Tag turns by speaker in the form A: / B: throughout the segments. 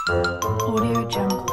A: Audio Jungle.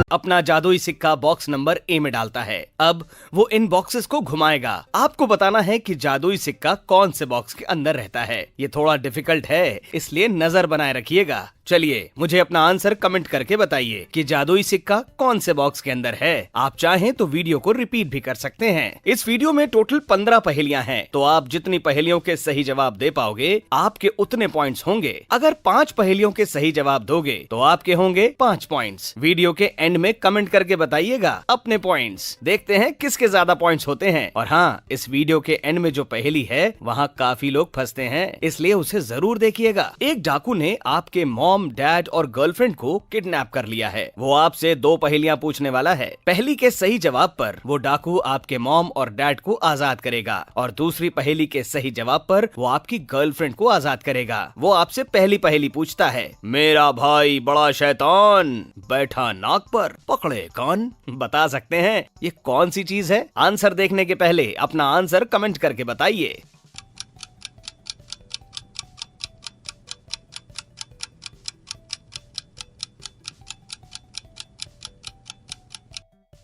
B: अपना जादुई सिक्का बॉक्स नंबर ए में डालता है। अब वो इन बॉक्सेस को घुमाएगा। आपको बताना है कि जादुई सिक्का कौन से बॉक्स के अंदर रहता है। ये थोड़ा डिफिकल्ट है, इसलिए नजर बनाए रखिएगा। चलिए मुझे अपना आंसर कमेंट करके बताइए कि जादुई सिक्का कौन से बॉक्स के अंदर है। आप चाहें तो वीडियो को रिपीट भी कर सकते हैं। इस वीडियो में टोटल 15 पहेलियां हैं, तो आप जितनी पहेलियों के सही जवाब दे पाओगे आपके उतने पॉइंट्स होंगे। अगर 5 पहेलियों के सही जवाब दोगे तो आपके होंगे 5 पॉइंट्स। वीडियो के एंड में कमेंट करके बताइएगा अपने पॉइंट्स। देखते हैं किसके ज्यादा पॉइंट्स होते हैं। और हाँ, इस वीडियो के एंड में जो पहेली है वहाँ काफी लोग फंसते हैं, इसलिए उसे जरूर देखिएगा। एक डाकू ने आपके मॉम, डैड और गर्लफ्रेंड को किडनैप कर लिया है। वो आपसे 2 पहेलियां पूछने वाला है। पहली के सही जवाब पर वो डाकू आपके मॉम और डैड को आजाद करेगा और दूसरी पहेली के सही जवाब पर वो आपकी गर्लफ्रेंड को आजाद करेगा। वो आपसे पहली पहेली पूछता है, मेरा भाई बड़ा शैतान बैठा नाक पर पकड़े कान। बता सकते हैं ये कौन सी चीज है? आंसर देखने के पहले अपना आंसर कमेंट करके बताइए।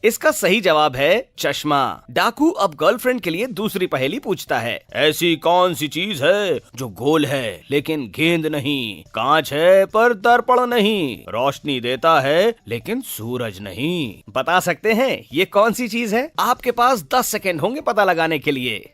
B: इसका सही जवाब है चश्मा। डाकू अब गर्लफ्रेंड के लिए दूसरी पहेली पूछता है, ऐसी कौन सी चीज है जो गोल है लेकिन गेंद नहीं, कांच है पर दर्पण नहीं, रोशनी देता है लेकिन सूरज नहीं। बता सकते हैं ये कौन सी चीज है? आपके पास 10 सेकेंड होंगे पता लगाने के लिए।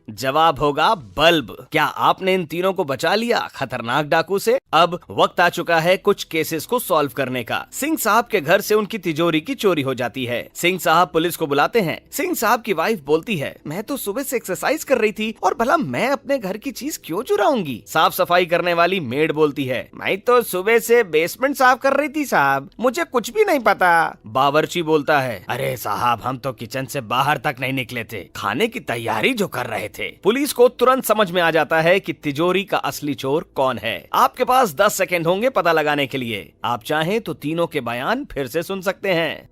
B: जवाब होगा बल्ब। क्या आपने इन तीनों को बचा लिया खतरनाक डाकू से? अब वक्त आ चुका है कुछ केसेस को सॉल्व करने का। सिंह साहब के घर से उनकी तिजोरी की चोरी हो जाती है। सिंह साहब पुलिस को बुलाते हैं। सिंह साहब की वाइफ बोलती है, मैं तो सुबह से एक्सरसाइज कर रही थी और भला मैं अपने घर की चीज क्यों चुराऊंगी? साफ सफाई करने वाली मेड बोलती है, मैं तो सुबह से बेसमेंट साफ कर रही थी साहब, मुझे कुछ भी नहीं पता। बावर्ची बोलता है, अरे साहब हम तो किचन से बाहर तक नहीं निकले थे, खाने की तैयारी जो कर रहे थे। पुलिस को तुरंत समझ में आ जाता है कि तिजोरी का असली चोर कौन है। आपके पास 10 सेकेंड होंगे पता लगाने के लिए। आप चाहें तो तीनों के बयान फिर से सुन सकते हैं।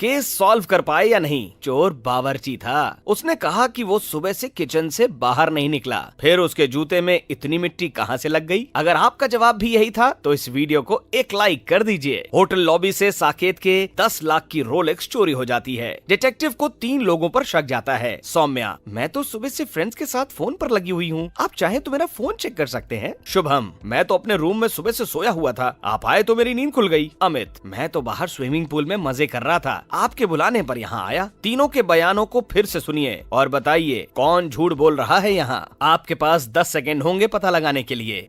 B: केस सॉल्व कर पाए या नहीं? चोर बावर्ची था। उसने कहा कि वो सुबह से किचन से बाहर नहीं निकला। फिर उसके जूते में इतनी मिट्टी कहां से लग गई? अगर आपका जवाब भी यही था तो इस वीडियो को एक लाइक कर दीजिए। होटल लॉबी से साकेत के 10 लाख की रोलेक्स चोरी हो जाती है। डिटेक्टिव को 3 लोगों पर शक जाता है। सौम्या, मैं तो सुबह से फ्रेंड्स के साथ फोन पर लगी हुई हूँ, आप चाहे तो मेरा फोन चेक कर सकते हैं। शुभम, मैं तो अपने रूम में सुबह से सोया हुआ था, आप आए तो मेरी नींद खुल गई। अमित, मैं तो बाहर स्विमिंग पूल में मजे कर रहा था, आपके बुलाने पर यहाँ आया। तीनों के बयानों को फिर से सुनिए और बताइए कौन झूठ बोल रहा है यहाँ। आपके पास 10 सेकेंड होंगे पता लगाने के लिए।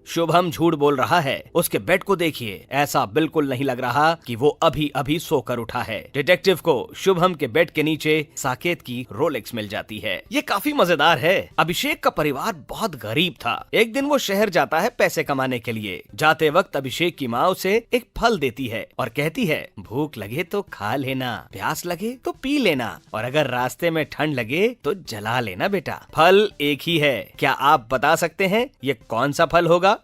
B: शुभम झूठ बोल रहा है। उसके बेड को देखिए, ऐसा बिल्कुल नहीं लग रहा कि वो अभी अभी सोकर उठा है। डिटेक्टिव को शुभम के बेड के नीचे साकेत की रोलेक्स मिल जाती है। ये काफी मजेदार है। अभिषेक का परिवार बहुत गरीब था। एक दिन वो शहर जाता है पैसे कमाने के लिए। जाते वक्त अभिषेक की माँ उसे एक फल देती है और कहती है, भूख लगे तो खा लेना, प्यास लगे तो पी लेना और अगर रास्ते में ठंड लगे तो जला लेना बेटा। फल एक ही है। क्या आप बता सकते हैं ये कौन सा फल होगा?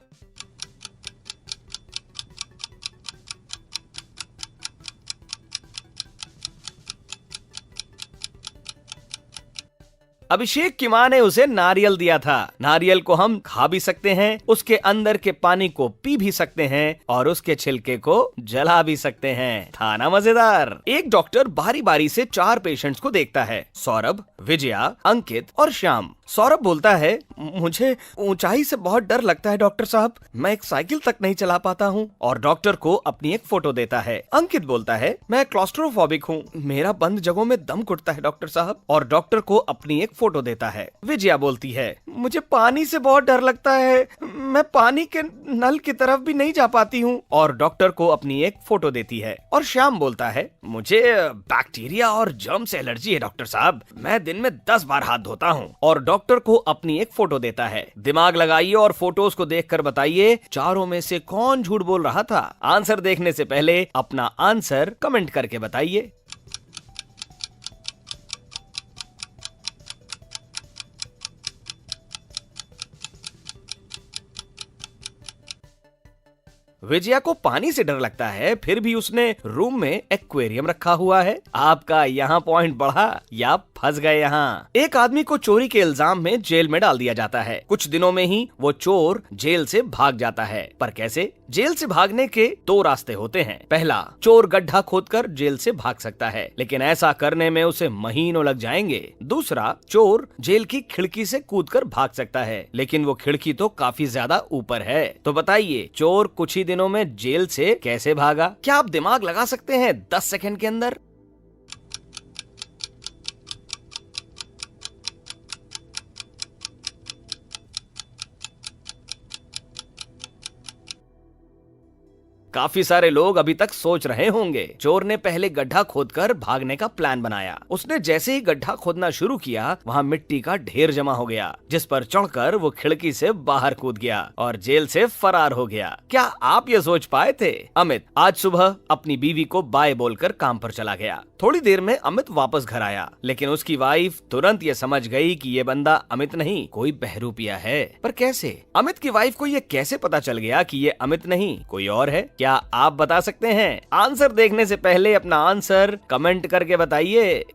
B: अभिषेक की माँ ने उसे नारियल दिया था। नारियल को हम खा भी सकते हैं, उसके अंदर के पानी को पी भी सकते हैं और उसके छिलके को जला भी सकते हैं। था ना मजेदार? एक डॉक्टर बारी बारी से 4 पेशेंट्स को देखता है, सौरभ, विजया, अंकित और श्याम। सौरभ बोलता है, मुझे ऊंचाई से बहुत डर लगता है डॉक्टर साहब, मैं एक साइकिल तक नहीं चला पाता हूँ, और डॉक्टर को अपनी एक फोटो देता है। अंकित बोलता है, मैं क्लॉस्ट्रोफोबिक हूँ, मेरा बंद जगहों में दम घुटता है डॉक्टर साहब, और डॉक्टर को अपनी एक फोटो देता है। विजया बोलती है, मुझे पानी से बहुत डर लगता है, मैं पानी के नल की तरफ भी नहीं जा पाती हूँ, और डॉक्टर को अपनी एक फोटो देती है। और श्याम बोलता है, मुझे बैक्टीरिया और जर्म से एलर्जी है डॉक्टर साहब, मैं दिन में 10 बार हाथ धोता हूँ, और डॉक्टर को अपनी एक फोटो देता है। दिमाग लगाइए और फोटोज को देखकर बताइए चारों में से कौन झूठ बोल रहा था। आंसर देखने से पहले अपना आंसर कमेंट करके बताइए। विजया को पानी से डर लगता है, फिर भी उसने रूम में एक्वेरियम रखा हुआ है। आपका यहाँ पॉइंट बढ़ा या फंस गए यहाँ। एक आदमी को चोरी के इल्जाम में जेल में डाल दिया जाता है। कुछ दिनों में ही वो चोर जेल से भाग जाता है, पर कैसे? जेल से भागने के 2 रास्ते होते हैं। पहला, चोर गड्ढा खोदकर जेल से भाग सकता है, लेकिन ऐसा करने में उसे महीनों लग जाएंगे। दूसरा, चोर जेल की खिड़की से कूदकर भाग सकता है, लेकिन वो खिड़की तो काफी ज्यादा ऊपर है। तो बताइए, चोर कुछ ही दिनों में जेल से कैसे भागा? क्या आप दिमाग लगा सकते हैं 10 सेकंड के अंदर? काफी सारे लोग अभी तक सोच रहे होंगे। चोर ने पहले गड्ढा खोदकर भागने का प्लान बनाया। उसने जैसे ही गड्ढा खोदना शुरू किया, वहाँ मिट्टी का ढेर जमा हो गया, जिस पर चढ़कर वो खिड़की से बाहर कूद गया और जेल से फरार हो गया। क्या आप ये सोच पाए थे? अमित आज सुबह अपनी बीवी को बाय बोलकर काम पर चला गया। थोड़ी देर में अमित वापस घर आया, लेकिन उसकी वाइफ तुरंत ये समझ गई कि ये बंदा अमित नहीं, कोई बहरूपिया है। पर कैसे? अमित की वाइफ को ये कैसे पता चल गया कि ये अमित नहीं कोई और है? क्या आप बता सकते हैं? आंसर देखने से पहले अपना आंसर कमेंट करके बताइए।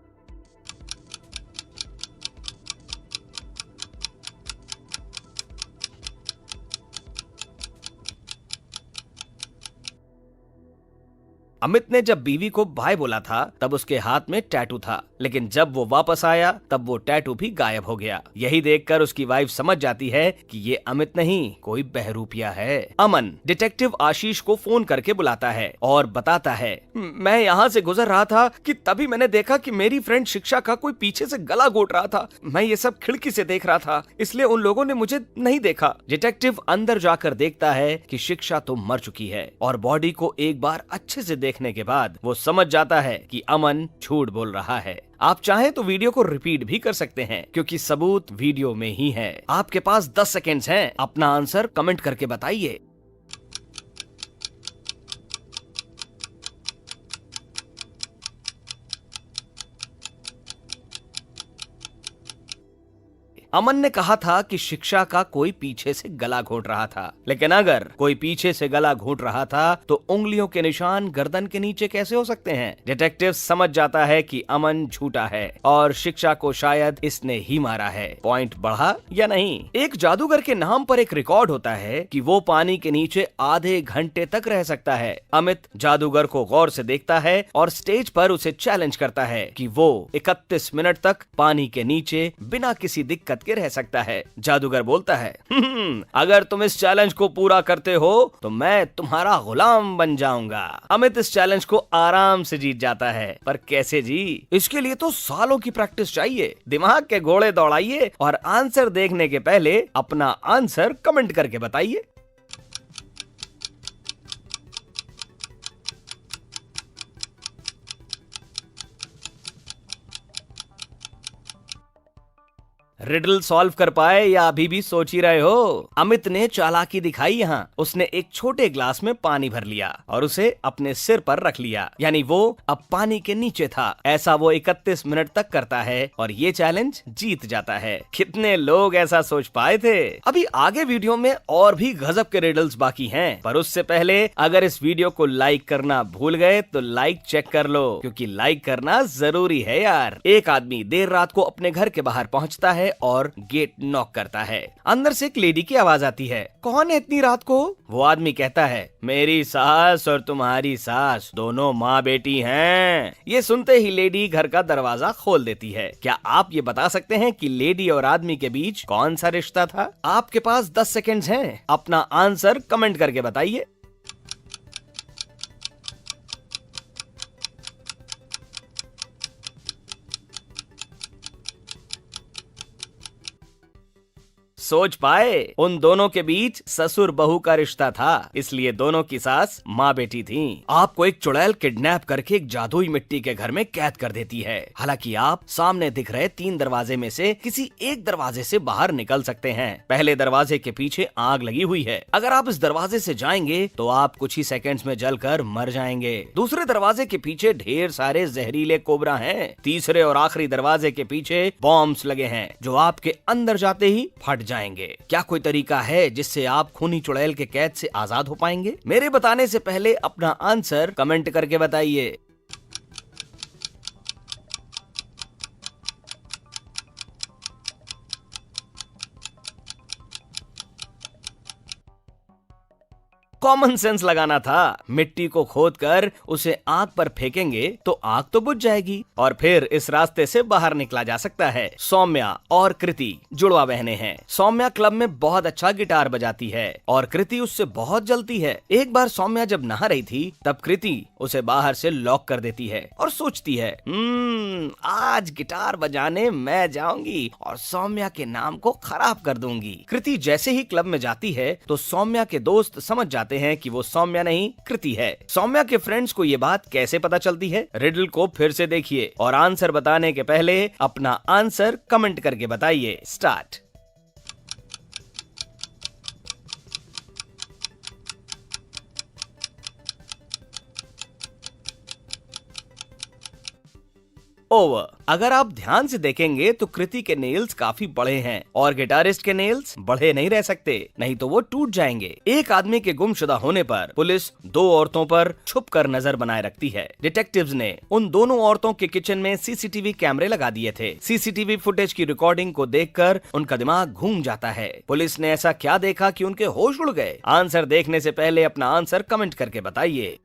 B: अमित ने जब बीवी को बाय बोला था, तब उसके हाथ में टैटू था, लेकिन जब वो वापस आया तब वो टैटू भी गायब हो गया। यही देखकर उसकी वाइफ समझ जाती है कि ये अमित नहीं, कोई बहरूपिया है। अमन डिटेक्टिव आशीष को फोन करके बुलाता है और बताता है, मैं यहाँ से गुजर रहा था कि तभी मैंने देखा कि मेरी फ्रेंड शिक्षा का कोई पीछे से गला घोट रहा था। मैं ये सब खिड़की से देख रहा था, इसलिए उन लोगों ने मुझे नहीं देखा। डिटेक्टिव अंदर जाकर देखता है कि शिक्षा तो मर चुकी है, और बॉडी को एक बार अच्छे से देखने के बाद वो समझ जाता है कि अमन झूठ बोल रहा है। आप चाहें तो वीडियो को रिपीट भी कर सकते हैं, क्योंकि सबूत वीडियो में ही है। आपके पास 10 सेकेंड्स हैं, अपना आंसर कमेंट करके बताइए। अमन ने कहा था कि शिक्षा का कोई पीछे से गला घोट रहा था, लेकिन अगर कोई पीछे से गला घोट रहा था तो उंगलियों के निशान गर्दन के नीचे कैसे हो सकते हैं? डिटेक्टिव समझ जाता है कि अमन झूठा है और शिक्षा को शायद इसने ही मारा है। पॉइंट बढ़ा या नहीं? एक जादूगर के नाम पर एक रिकॉर्ड होता है कि वो पानी के नीचे आधे घंटे तक रह सकता है। अमित जादूगर को गौर से देखता है और स्टेज पर उसे चैलेंज करता है कि वो 31 मिनट तक पानी के नीचे बिना किसी दिक्कत के रह सकता है। जादूगर बोलता है, अगर तुम इस चैलेंज को पूरा करते हो तो मैं तुम्हारा गुलाम बन जाऊंगा। अमित इस चैलेंज को आराम से जीत जाता है, पर कैसे जी? इसके लिए तो सालों की प्रैक्टिस चाहिए। दिमाग के घोड़े दौड़ाइए और आंसर देखने के पहले अपना आंसर कमेंट करके बताइए। रिडल सॉल्व कर पाए या अभी भी सोच ही रहे हो? अमित ने चालाकी दिखाई यहाँ। उसने एक छोटे ग्लास में पानी भर लिया और उसे अपने सिर पर रख लिया, यानी वो अब पानी के नीचे था। ऐसा वो 31 मिनट तक करता है और ये चैलेंज जीत जाता है। कितने लोग ऐसा सोच पाए थे? अभी आगे वीडियो में और भी गजब के रिडल्स बाकी हैं, पर उससे पहले अगर इस वीडियो को लाइक करना भूल गए तो लाइक चेक कर लो, क्योंकि लाइक करना जरूरी है यार। एक आदमी देर रात को अपने घर के बाहर पहुंचता है और गेट नॉक करता है। अंदर से एक लेडी की आवाज आती है, कौन है इतनी रात को? वो आदमी कहता है, मेरी सास और तुम्हारी सास दोनों माँ बेटी हैं। ये सुनते ही लेडी घर का दरवाजा खोल देती है। क्या आप ये बता सकते हैं कि लेडी और आदमी के बीच कौन सा रिश्ता था? आपके पास 10 सेकंड्स हैं, अपना आंसर कमेंट करके बताइए। सोच पाए? उन दोनों के बीच ससुर बहू का रिश्ता था, इसलिए दोनों की सास माँ बेटी थी। आपको एक चुड़ैल किडनैप करके एक जादुई मिट्टी के घर में कैद कर देती है। हालांकि आप सामने दिख रहे 3 दरवाजे में से किसी एक दरवाजे से बाहर निकल सकते हैं। पहले दरवाजे के पीछे आग लगी हुई है। अगर आप इस दरवाजे से जाएंगे तो आप कुछ ही सेकंड्स में जलकर मर जाएंगे। दूसरे दरवाजे के पीछे ढेर सारे जहरीले कोबरा हैं। तीसरे और आखिरी दरवाजे के पीछे बॉम्ब्स लगे हैं जो आपके अंदर जाते ही फट जाएंगे। क्या कोई तरीका है जिससे आप खूनी चुड़ैल के कैद से आजाद हो पाएंगे? मेरे बताने से पहले अपना आंसर कमेंट करके बताइए। कॉमन सेंस लगाना था। मिट्टी को खोदकर उसे आग पर फेंकेंगे तो आग तो बुझ जाएगी और फिर इस रास्ते से बाहर निकला जा सकता है। सौम्या और कृति जुड़वा बहनें हैं। सौम्या क्लब में बहुत अच्छा गिटार बजाती है और कृति उससे बहुत जलती है। एक बार सौम्या जब नहा रही थी तब कृति उसे बाहर से लॉक कर देती है और सोचती है, आज गिटार बजाने मैं जाऊंगी और सौम्या के नाम को खराब कर दूंगी। कृति जैसे ही क्लब में जाती है तो सौम्या के दोस्त समझ जाते हैं कि वो सौम्या नहीं कृति है। सौम्या के फ्रेंड्स को ये बात कैसे पता चलती है? रिडल को फिर से देखिए और आंसर बताने के पहले अपना आंसर कमेंट करके बताइए। स्टार्ट। ओवर। अगर आप ध्यान से देखेंगे तो कृति के नेल्स काफी बड़े हैं और गिटारिस्ट के नेल्स बड़े नहीं रह सकते, नहीं तो वो टूट जाएंगे। एक आदमी के गुमशुदा होने पर पुलिस 2 औरतों पर छुपकर नजर बनाए रखती है। डिटेक्टिव्स ने उन दोनों औरतों के किचन में सीसीटीवी कैमरे लगा दिए थे। सीसीटीवी फुटेज की रिकॉर्डिंग को देखकर उनका दिमाग घूम जाता है। पुलिस ने ऐसा क्या देखा कि उनके होश उड़ गए? आंसर देखने से पहले अपना आंसर कमेंट करके बताइए।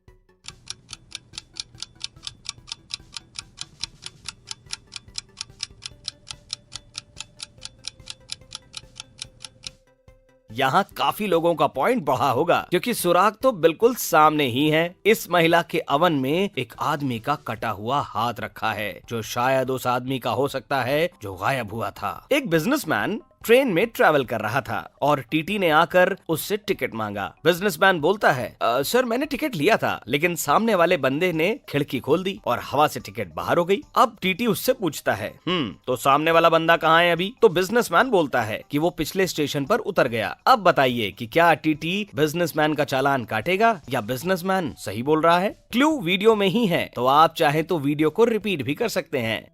B: यहाँ काफी लोगों का पॉइंट बढ़ा होगा क्योंकि सुराग तो बिल्कुल सामने ही है। इस महिला के अवन में एक आदमी का कटा हुआ हाथ रखा है जो शायद उस आदमी का हो सकता है जो गायब हुआ था। एक बिजनेसमैन ट्रेन में ट्रैवल कर रहा था और टीटी ने आकर उससे टिकट मांगा। बिजनेसमैन बोलता है, सर मैंने टिकट लिया था लेकिन सामने वाले बंदे ने खिड़की खोल दी और हवा से टिकट बाहर हो गई। अब टीटी उससे पूछता है, तो सामने वाला बंदा कहाँ है अभी? तो बिजनेसमैन बोलता है कि वो पिछले स्टेशन पर उतर गया। अब बताइए कि क्या टीटी बिजनेसमैन का चालान काटेगा या बिजनेसमैन सही बोल रहा है? क्लू वीडियो में ही है, तो आप चाहे तो वीडियो को रिपीट भी कर सकते हैं।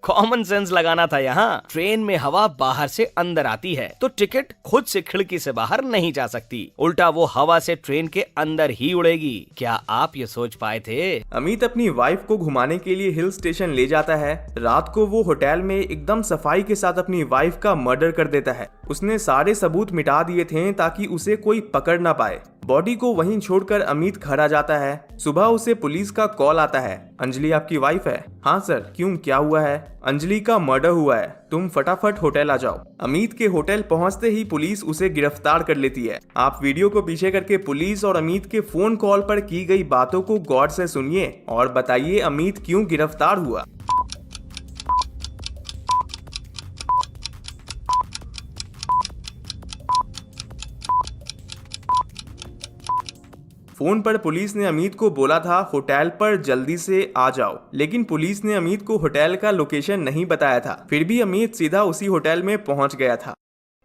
B: कॉमन सेंस लगाना था यहाँ। ट्रेन में हवा बाहर से अंदर आती है तो टिकट खुद से खिड़की से बाहर नहीं जा सकती, उल्टा वो हवा से ट्रेन के अंदर ही उड़ेगी। क्या आप ये सोच पाए थे?
C: अमित अपनी वाइफ को घुमाने के लिए हिल स्टेशन ले जाता है। रात को वो होटल में एकदम सफाई के साथ अपनी वाइफ का मर्डर कर देता है। उसने सारे सबूत मिटा दिए थे ताकि उसे कोई पकड़ ना पाए। बॉडी को वहीं छोड़कर अमित घर आ जाता है। सुबह उसे पुलिस का कॉल आता है, अंजलि आपकी वाइफ है? हाँ सर, क्यों, क्या हुआ है? अंजलि का मर्डर हुआ है, तुम फटाफट होटल आ जाओ। अमित के होटल पहुंचते ही पुलिस उसे गिरफ्तार कर लेती है। आप वीडियो को पीछे करके पुलिस और अमित के फोन कॉल पर की गई बातों को गौर से सुनिए और बताइए अमित क्यों गिरफ्तार हुआ। फोन पर पुलिस ने अमित को बोला था होटल पर जल्दी से आ जाओ, लेकिन पुलिस ने अमित को होटल का लोकेशन नहीं बताया था। फिर भी अमित सीधा उसी होटल में पहुंच गया था।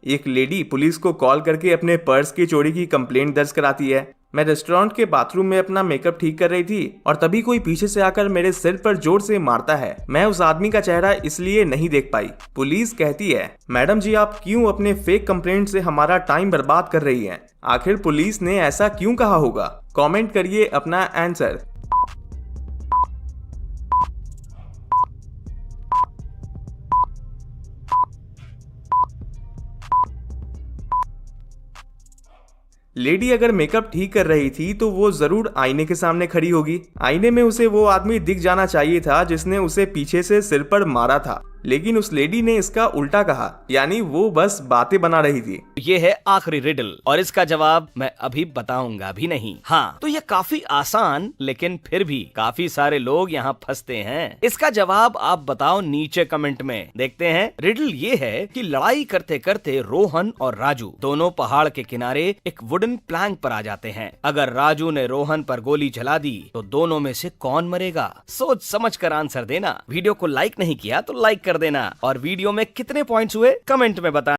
C: एक लेडी पुलिस को कॉल करके अपने पर्स की चोरी की कंप्लेंट दर्ज कराती है। मैं रेस्टोरेंट के बाथरूम में अपना मेकअप ठीक कर रही थी और तभी कोई पीछे से आकर मेरे सिर पर जोर से मारता है। मैं उस आदमी का चेहरा इसलिए नहीं देख पाई। पुलिस कहती है, मैडम जी आप क्यों अपने फेक कंप्लेंट से हमारा टाइम बर्बाद कर रही हैं? आखिर पुलिस ने ऐसा क्यों कहा होगा? कमेंट करिए अपना आंसर। लेडी अगर मेकअप ठीक कर रही थी तो वो जरूर आईने के सामने खड़ी होगी। आईने में उसे वो आदमी दिख जाना चाहिए था जिसने उसे पीछे से सिर पर मारा था, लेकिन उस लेडी ने इसका उल्टा कहा, यानी वो बस बातें बना रही थी।
B: ये है आखिरी रिडल और इसका जवाब मैं अभी बताऊंगा भी नहीं। हाँ, तो ये काफी आसान लेकिन फिर भी काफी सारे लोग यहाँ फंसते हैं। इसका जवाब आप बताओ नीचे कमेंट में। देखते हैं। रिडल ये है कि लड़ाई करते करते रोहन और राजू दोनों पहाड़ के किनारे एक वुडन प्लैंक पर आ जाते हैं। अगर राजू ने रोहन पर गोली चला दी तो दोनों में से कौन मरेगा? सोच समझ कर आंसर देना। वीडियो को लाइक नहीं किया तो लाइक कर देना और वीडियो में कितने पॉइंट्स हुए कमेंट में बताना।